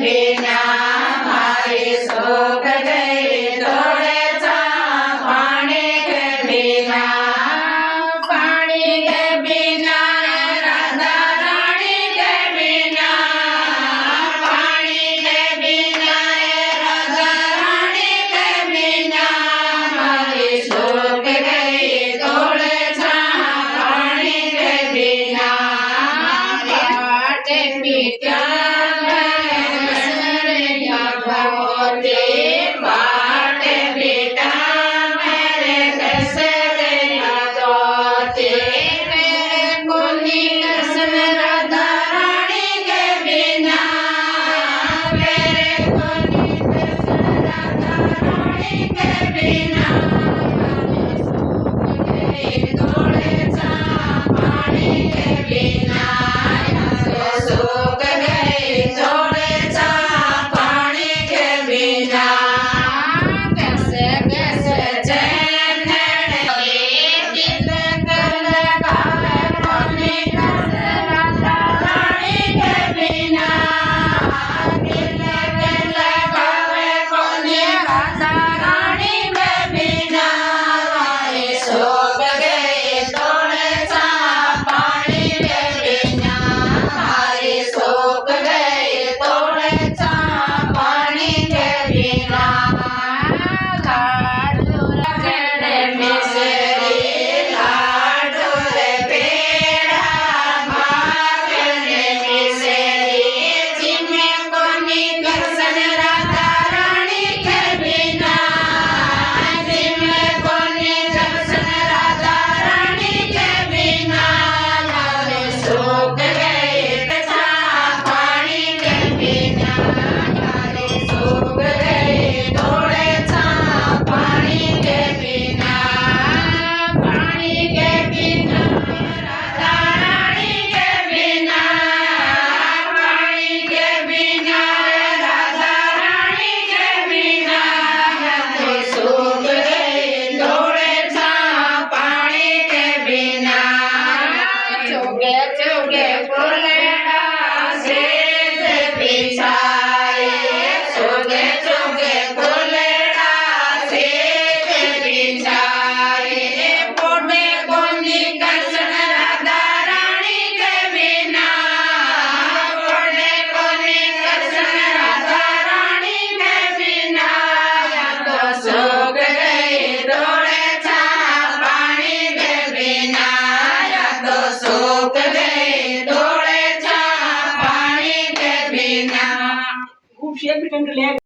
बिना मारे सूख गई थोड़े सा पानी के बिना राधा रानी के बिना पानी के बिना राधा रानी के बिना मारे सूख गई थोड़े सा पानी के बिना बाटे पीटा बाटे बेटा मेरे कैसे राधा रानी के बिना मेरे राधा रानी के बिना थोड़े सा पानी के बिना सूख गए थोड़े सा पानी के बिना कैसे कैसे चैन दिल कर लगावे कोनी राधा रानी के बिना दिल कर लगावे कोनी राधा रानी के बिना सूख गए थोड़े सा पानी के बिना सूख गए थोड़े सा पानी के बिना राधा रानी के बिना राधा रानी के बिना सूख गए पानी के बिना सूख गए थोड़े सा पानी के बिना राधा रानी के बिना पानी के बिना राधा रानी के बिना सूख गए थोड़े सा पानी के बिना चुगे चुगे फुलेड़ा सेज बिछाए चुगे चुगे फुलेड़ा सेज बिछाए पोटे कोनी कृष्ण राधा रानी के बिना पोटे कोनी कृष्ण राधा रानी के बिना सूख गए थोड़े सा पानी के बिना सूख गए थोड़े सा पानी के बिना